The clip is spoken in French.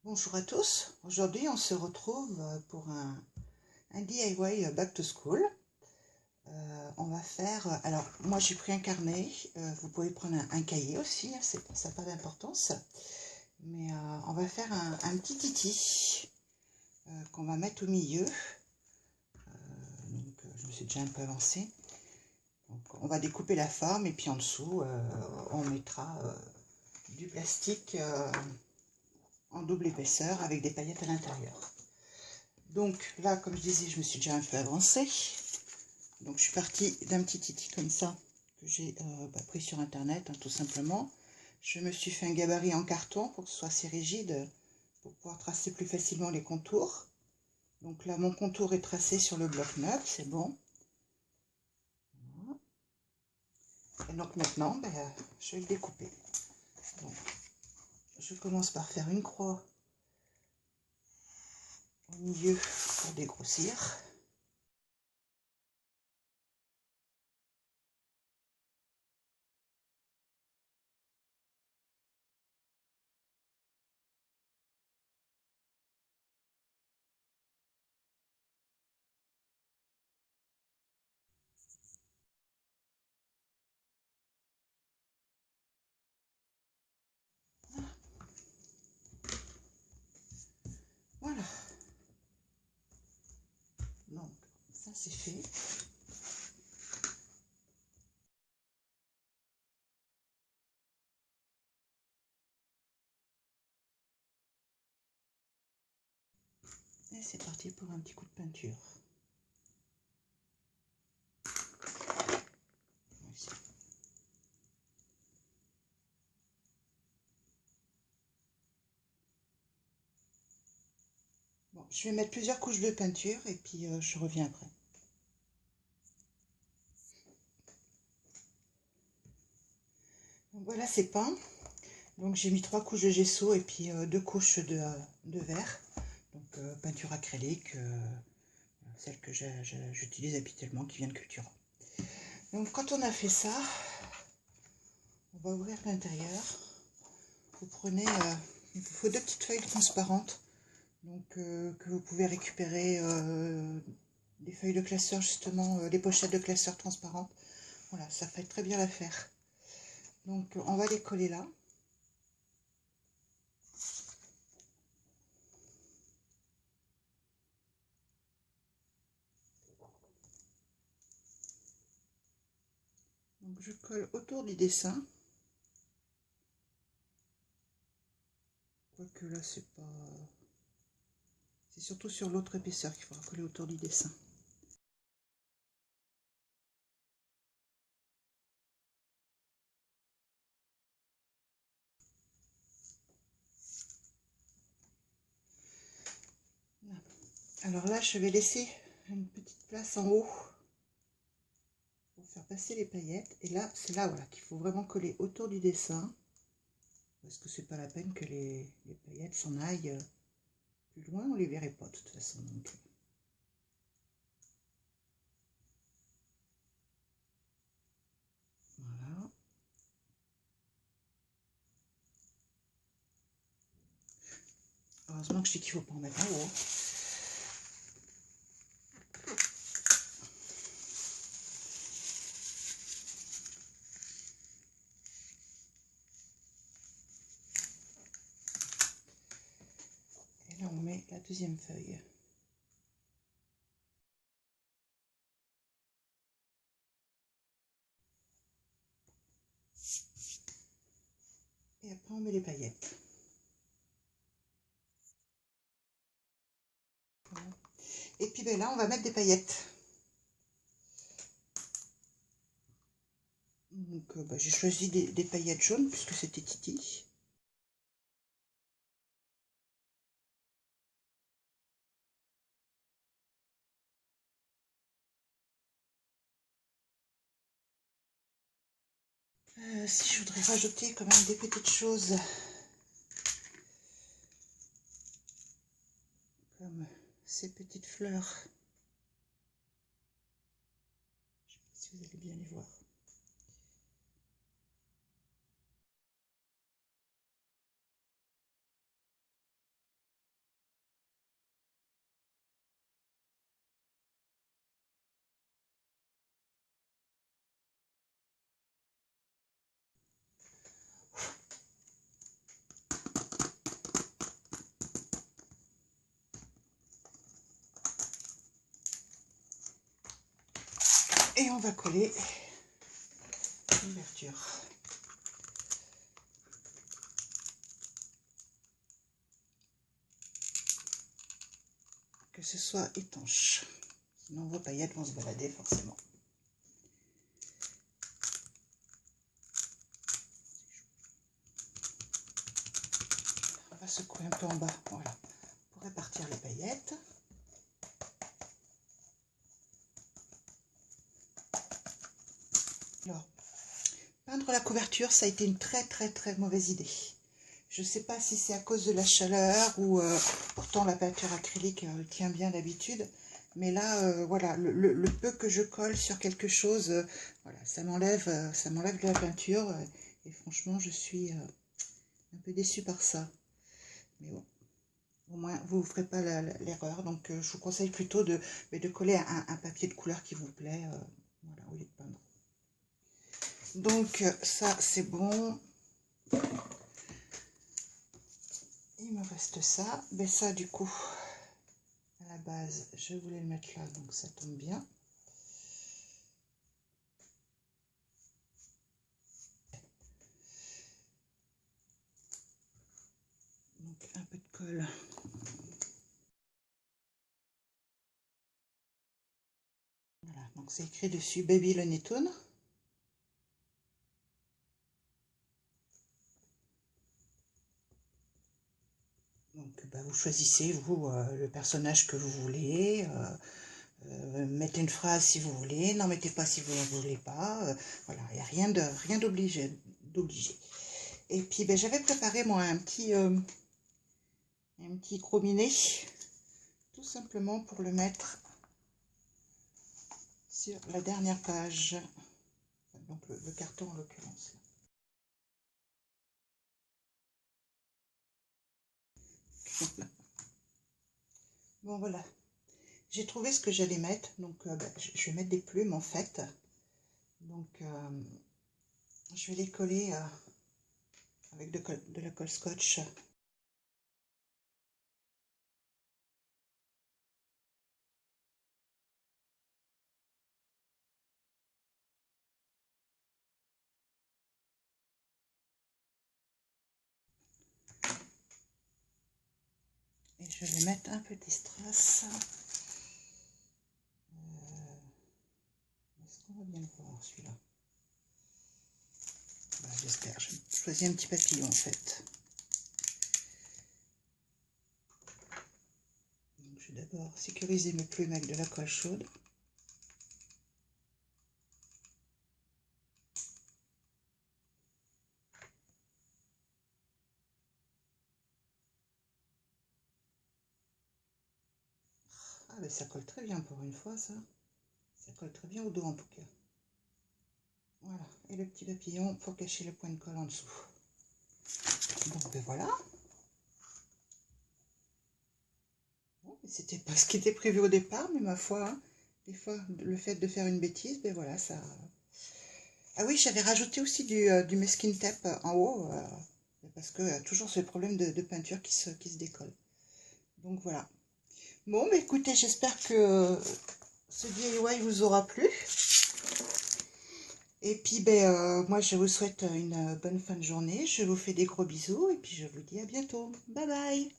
Bonjour à tous, aujourd'hui on se retrouve pour un DIY Back to School. On va faire, alors moi j'ai pris un carnet, vous pouvez prendre un cahier aussi, hein, ça n'a pas d'importance. Mais on va faire un petit titi qu'on va mettre au milieu. Je me suis déjà un peu avancée. Donc, on va découper la forme et puis en dessous on mettra du plastique en double épaisseur avec des paillettes à l'intérieur. Donc là, comme je disais, je me suis déjà un peu avancée. Donc je suis partie d'un petit titi comme ça que j'ai pris sur internet, hein, tout simplement. Je me suis fait un gabarit en carton pour que ce soit assez rigide, pour pouvoir tracer plus facilement les contours. Donc là, mon contour est tracé sur le bloc-notes, c'est bon. Voilà. Et donc maintenant, je vais le découper. Donc, je commence par faire une croix au milieu pour dégrossir. Voilà. Donc, ça c'est fait. Et c'est parti pour un petit coup de peinture. Voici. Bon, je vais mettre plusieurs couches de peinture et puis je reviens après. Donc voilà, c'est peint. Donc j'ai mis 3 couches de gesso et puis 2 couches de verre. Donc peinture acrylique, celle que j'utilise habituellement, qui vient de Cultura. Donc quand on a fait ça, on va ouvrir l'intérieur. Vous prenez, il vous faut 2 petites feuilles transparentes, donc que vous pouvez récupérer des feuilles de classeur justement, les pochettes de classeur transparentes. Voilà, ça fait très bien l'affaire. Donc on va les coller là. Donc je colle autour du dessin. Quoique là c'est pas... C'est surtout sur l'autre épaisseur qu'il faudra coller autour du dessin. Alors là, je vais laisser une petite place en haut pour faire passer les paillettes. Et là, c'est là voilà, qu'il faut vraiment coller autour du dessin. Parce que c'est pas la peine que les paillettes s'en aillent plus loin. On les verrait pas de toute façon. Donc. Voilà. Heureusement que je sais qu'il ne faut pas en mettre en haut. Et là, on met la deuxième feuille. Et après, on met les paillettes. Voilà. Et puis là, on va mettre des paillettes. Donc, j'ai choisi des paillettes jaunes puisque c'était Titi. Si je voudrais rajouter quand même des petites choses comme ces petites fleurs. Je ne sais pas si vous allez bien les voir. Et on va coller l'ouverture. Que ce soit étanche. Sinon vos paillettes vont se balader forcément. On va secouer un peu en bas, voilà, pour répartir les paillettes. Alors, peindre la couverture, ça a été une très mauvaise idée. Je ne sais pas si c'est à cause de la chaleur ou pourtant la peinture acrylique tient bien d'habitude. Mais là, voilà, le peu que je colle sur quelque chose, voilà, ça m'enlève de la peinture. Et franchement, je suis un peu déçue par ça. Mais bon, au moins, vous ne ferez pas l'erreur. Donc, je vous conseille plutôt de coller un papier de couleur qui vous plaît, voilà, au lieu de peindre. Donc, ça, c'est bon. Il me reste ça. Mais ça, du coup, à la base, je voulais le mettre là, donc ça tombe bien. Donc, un peu de colle. Voilà, donc c'est écrit dessus Baby Looney Tunes. Donc, bah, vous choisissez, vous, le personnage que vous voulez. Mettez une phrase si vous voulez, n'en mettez pas si vous ne voulez pas. Voilà, il n'y a rien d'obligé. Et puis, ben, j'avais préparé, moi, un petit chrominé, tout simplement pour le mettre sur la dernière page. Donc, le carton, en l'occurrence. Bon, voilà. J'ai trouvé ce que j'allais mettre. Donc, ben, je vais mettre des plumes, en fait. Donc, je vais les coller avec de la colle scotch. Et je vais mettre un petit strass. Est-ce qu'on va bien le voir, celui-là? Bah, j'espère. Je choisis un petit papillon, en fait. Donc, je vais d'abord sécuriser mes plumes avec de la colle chaude. Ah, mais ça colle très bien pour une fois, ça. Ça colle très bien au dos, en tout cas. Voilà. Et le petit papillon pour cacher le point de colle en dessous. Donc, ben voilà. Bon, c'était pas ce qui était prévu au départ, mais ma foi, hein, des fois, le fait de faire une bêtise, ben voilà, ça... Ah oui, j'avais rajouté aussi du masking tape en haut, parce que toujours ce problème de peinture qui se décolle. Donc voilà. Bon, mais écoutez, j'espère que ce DIY vous aura plu. Et puis, ben, moi, je vous souhaite une bonne fin de journée. Je vous fais des gros bisous et puis je vous dis à bientôt. Bye bye!